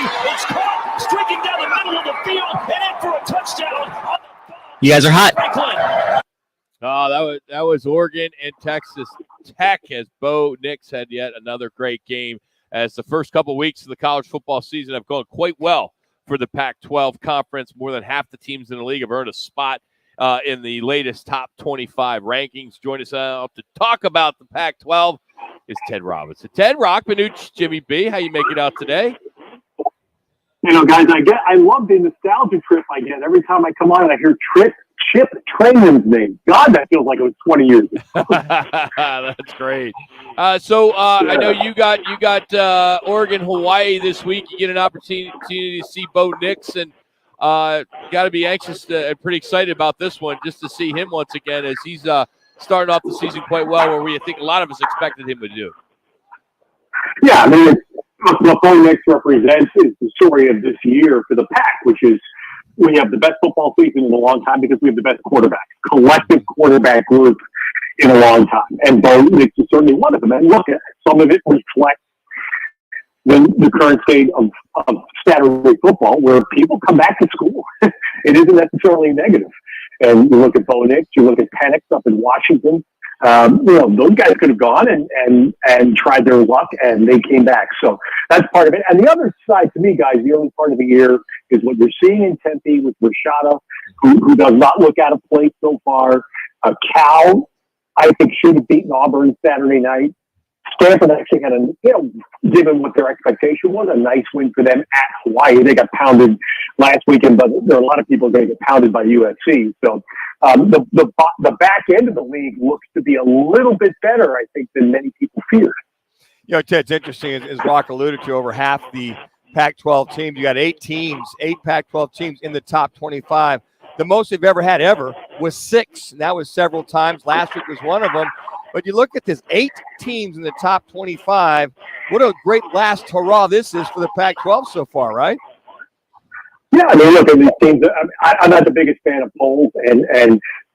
It's caught, streaking down the middle of the field, and in for a touchdown. You guys are hot. Oh, that was Oregon and Texas Tech, as Bo Nix had yet another great game, as the first couple weeks of the college football season have gone quite well for the Pac-12 conference. More than half the teams in the league have earned a spot in the latest top 25 rankings. Join us out to talk about the Pac-12 is Ted Robinson. Ted Rockmanuch, Jimmy B, how you make it out today? You know, guys, I love the nostalgia trip I get every time I come on and I hear Chip Trayanum's name. God, that feels like it was 20 years ago. That's great. I know you got Oregon, Hawaii this week. You get an opportunity to see Bo Nix, and got to be anxious and pretty excited about this one, just to see him once again, as he's starting off the season quite well, where we think a lot of us expected him to do. Yeah, I mean, what Bo Nix represents is the story of this year for the Pac, which is we have the best football season in a long time because we have the best collective quarterback group in a long time. And Bo Nix is certainly one of them. And look, some of it reflects the current state of Saturday football, where people come back to school. It isn't necessarily negative. And you look at Bo Nix, you look at Penix up in Washington. Those guys could have gone and tried their luck, and they came back. So that's part of it. And the other side to me, guys, the early part of the year is what you're seeing in Tempe with Rashada, who does not look out of place so far. Cal, I think, should have beaten Auburn Saturday night. Stanford actually had given what their expectation was, a nice win for them at Hawaii. They got pounded last weekend, but there are a lot of people going to get pounded by USC. So the back end of the league looks to be a little bit better, I think, than many people feared. You know, Ted, it's interesting, as Rock alluded to, over half the Pac-12 teams. You got eight Pac-12 teams in the top 25. The most they've ever had was 6, and that was several times. Last week was one of them. But you look at this, 8 teams in the top 25. What a great last hurrah this is for the Pac-12 so far, right? Yeah, I mean, look at these teams. I'm not the biggest fan of polls,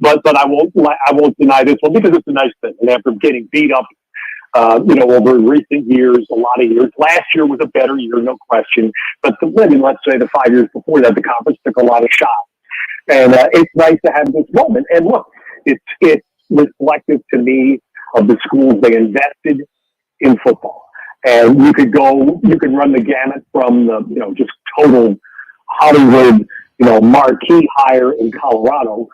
but I won't deny this one because it's a nice thing. And after getting beat up, over recent years, a lot of years. Last year was a better year, no question. But let's say the 5 years before that, the conference took a lot of shots, and it's nice to have this moment. And look, it's reflective to me of the schools they invested in football. And you could run the gamut from just total Hollywood, marquee hire in Colorado,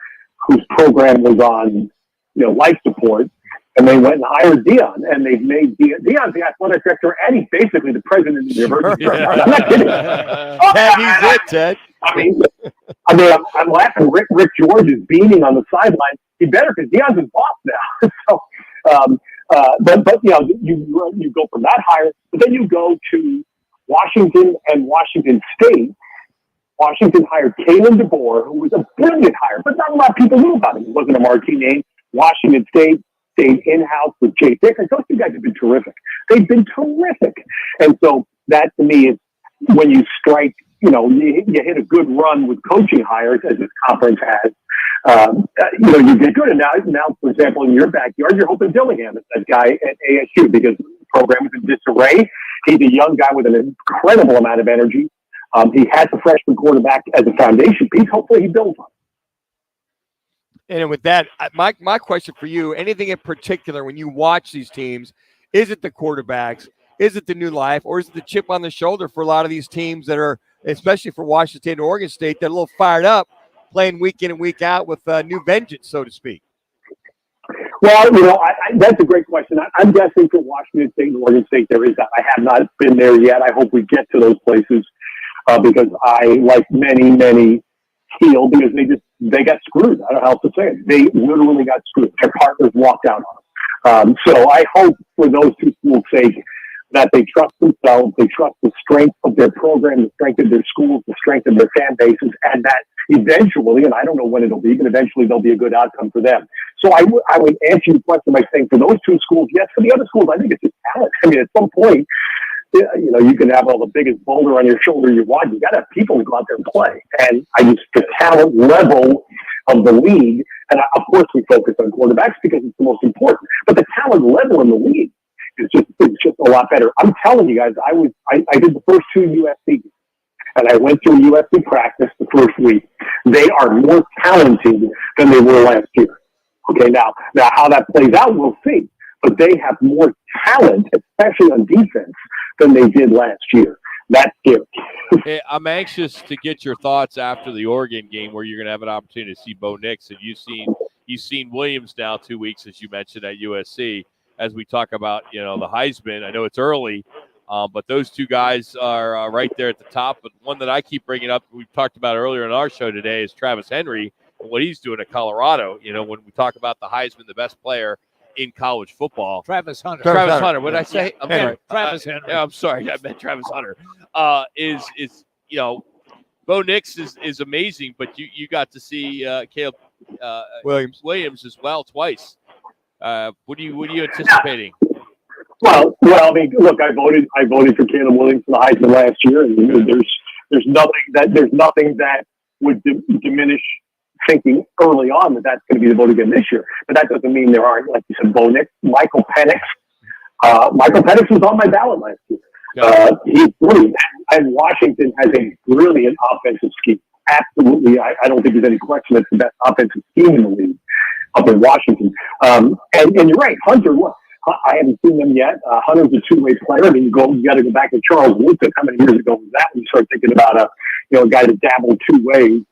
whose program was on, life support, and they went and hired Deion, and they've made Deion's the athletic director, and he's basically the president of the university. Yeah. I'm not kidding. He's it, Ted. I mean, I'm laughing. Rick George is beaming on the sideline. He better, because Deion's his boss now. But you go from that hire, but then you go to Washington and Washington State. Washington hired Kalen DeBoer, who was a brilliant hire, but not a lot of people knew about him. He wasn't a marquee name. Washington State stayed in-house with Jay Dickens. Those two guys have been terrific. They've been terrific. And so that, to me, is when you strike, you hit a good run with coaching hires, as this conference has. You get good. And now, for example, in your backyard, you're hoping Dillingham is that guy at ASU, because the program is in disarray. He's a young guy with an incredible amount of energy. He has the freshman quarterback as a foundation piece. Hopefully he builds on it. And with that, my question for you, anything in particular when you watch these teams, is it the quarterbacks, is it the new life, or is it the chip on the shoulder for a lot of these teams that are, especially for Washington State and Oregon State, that are a little fired up, playing week in and week out with new vengeance, so to speak? Well, that's a great question. I'm guessing for Washington State and Oregon State, there is that. I have not been there yet. I hope we get to those places because I, like many, many, feel because they got screwed. I don't know how else to say it. They literally got screwed. Their partners walked out on them. So I hope for those two schools' sake that they trust themselves, they trust the strength of their program, the strength of their schools, the strength of their fan bases, and that eventually, and I don't know when it'll be, but eventually there'll be a good outcome for them. So I would answer your question by saying for those two schools, yes. For the other schools, I think it's just talent. I mean, at some point, you can have all the biggest boulder on your shoulder you want. You got to have people to go out there and play. And the talent level of the league, and of course we focus on quarterbacks because it's the most important, but the talent level in the league is just a lot better. I'm telling you guys, I did the first two USC and I went to a USC practice the first week. They are more talented than they were last year. Okay, now how that plays out, we'll see. But they have more talent, especially on defense, than they did last year. That's scary. Hey, I'm anxious to get your thoughts after the Oregon game, where you're going to have an opportunity to see Bo Nix, and you've seen Williams now 2 weeks, as you mentioned, at USC. As we talk about, the Heisman, I know it's early, but those two guys are right there at the top. But one that I keep bringing up, we talked about earlier in our show today, is Travis Henry and what he's doing at Colorado. When we talk about the Heisman, the best player in college football. Travis Hunter. Travis Hunter. What did I say? Henry. Travis Henry. Yeah, I'm sorry. I meant Travis Hunter. Is Bo Nix is amazing, but you got to see Caleb Williams as well twice. What are you anticipating? Well, I mean, look, I voted for Caleb Williams for the Heisman last year, and there's nothing that would diminish thinking early on that that's going to be the vote again this year. But that doesn't mean there aren't, like you said, Bo Nix, Michael Penix. Michael Penix was on my ballot last year. He's brilliant, and Washington has a brilliant offensive scheme. Absolutely, I don't think there's any question that's the best offensive scheme in the league up in Washington. And you're right, Hunter. Look, I haven't seen them yet. Hunter's a two-way player. I mean, you got to go back to Charles Woodson. How many years ago was that when you start thinking about a guy that dabbled two ways?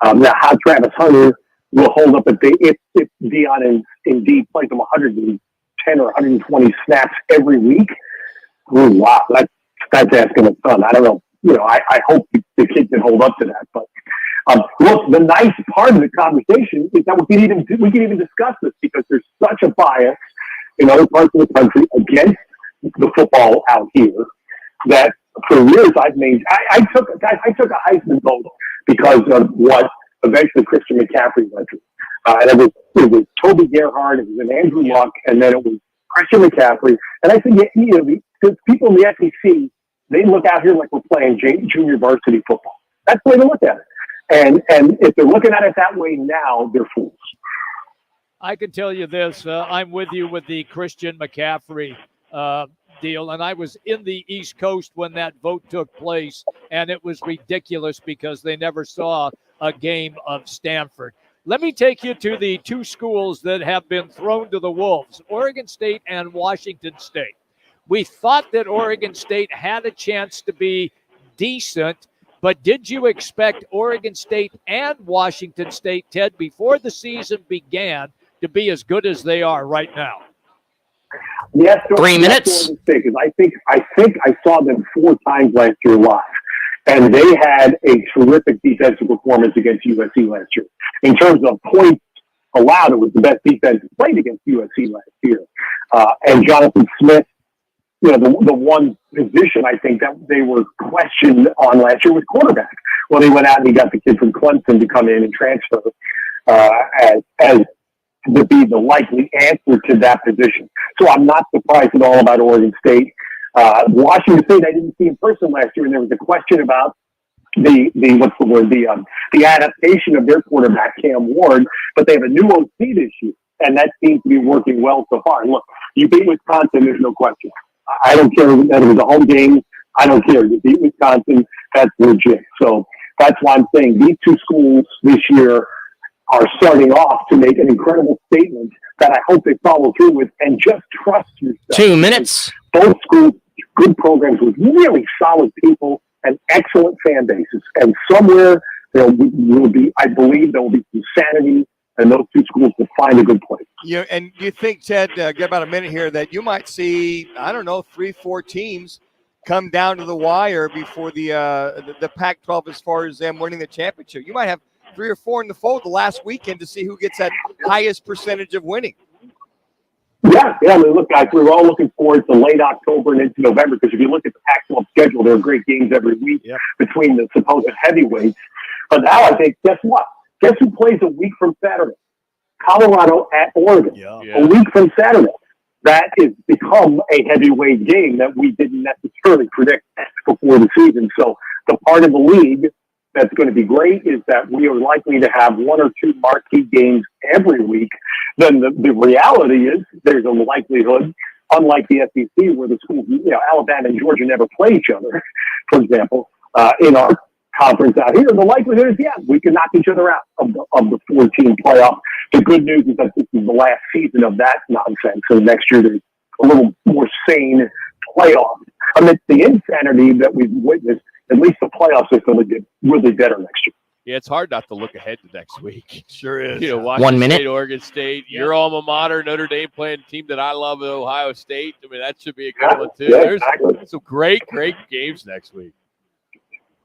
Now, how Travis Hunter will hold up if Deion indeed plays him 110 or 120 snaps every week. Ooh, wow, that's asking a ton. I don't know. I hope the kid can hold up to that. But look, the nice part of the conversation is that we can even discuss this, because there's such a bias in other parts of the country against the football out here that for years I've made. I took a Heisman vote because of what eventually Christian McCaffrey went through. And it was Toby Gerhart, it was an Andrew Luck, and then it was Christian McCaffrey. And I think the people in the SEC, they look out here like we're playing junior varsity football. That's the way to look at it. And if they're looking at it that way now, they're fools. I can tell you this. I'm with you with the Christian McCaffrey deal, and I was in the East Coast when that vote took place, and it was ridiculous because they never saw a game of Stanford. Let me take you to the two schools that have been thrown to the wolves, Oregon State and Washington State. We thought that Oregon State had a chance to be decent, but did you expect Oregon State and Washington State, Ted, before the season began, to be as good as they are right now? Yes, 3 minutes. I think I saw them 4 times last year live, and they had a terrific defensive performance against USC last year. In terms of points allowed, it was the best defense played against USC last year. And Jonathan Smith, the one position I think that they were questioned on last year was quarterback. Well, he went out and he got the kid from Clemson to come in and transfer as to be the likely answer to that position. So I'm not surprised at all about Oregon State. Washington State, I didn't see in person last year, and there was a question about the adaptation of their quarterback, Cam Ward, but they have a new OC this year, and that seems to be working well so far. And look, you beat Wisconsin, there's no question. I don't care that it was a home game. I don't care. You beat Wisconsin, that's legit. So that's why I'm saying these two schools this year are starting off to make an incredible statement that I hope they follow through with, and just trust yourself. 2 minutes. Both schools, good programs with really solid people and excellent fan bases. And somewhere there will be, I believe there will be some sanity, and those two schools will find a good place. Yeah, and you think, Ted, get about a minute here, that you might see, 3-4 teams come down to the wire before the Pac-12 as far as them winning the championship. You might have 3 or 4 in the fold the last weekend to see who gets that highest percentage of winning. Yeah. I mean, look, guys, we were all looking forward to late October and into November, because if you look at the Pac-12 schedule, there are great games every week between the supposed heavyweights. But now I think, guess what? Guess who plays a week from Saturday? Colorado at Oregon. A week from Saturday. That has become a heavyweight game that we didn't necessarily predict before the season. So the part of the league that's going to be great is that we are likely to have 1 or 2 marquee games every week. Then the reality is there's a likelihood, unlike the SEC where the schools, Alabama and Georgia never play each other, for example, in our conference out here. The likelihood is, yeah, we can knock each other out of the 4-team playoff. The good news is that this is the last season of that nonsense. So next year there's a little more sane playoff. Amidst the insanity that we've witnessed, at least the playoffs are going to get really better next year. Yeah, it's hard not to look ahead to next week. Sure is. You know, Washington 1 minute. State, Oregon State, your alma mater, Notre Dame playing a team that I love, Ohio State. I mean, that should be a good one, too. Yeah, There's exactly. some great games next week.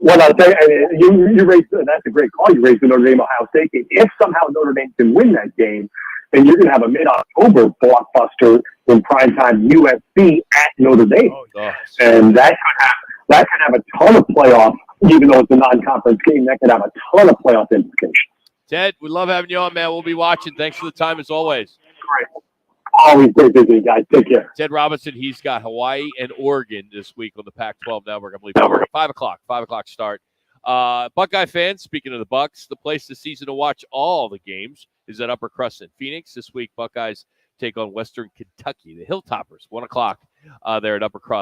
Well, I'll tell you, you raised, that's a great call. You raised the Notre Dame Ohio State game. If somehow Notre Dame can win that game, then you're going to have a mid-October blockbuster in primetime USC at Notre Dame. Oh, And that could have a ton of playoff, even though it's a non-conference game, that could have a ton of playoff implications. Ted, we love having you on, man. We'll be watching. Thanks for the time, as always. Always great visiting, guys. Take care. Ted Robinson, he's got Hawaii and Oregon this week on the Pac-12 Network. I believe 5 o'clock start. Buckeye fans, speaking of the Bucks, the place this season to watch all the games is at Upper Crust in Phoenix. This week, Buckeyes take on Western Kentucky, the Hilltoppers, 1 o'clock there at Upper Crust.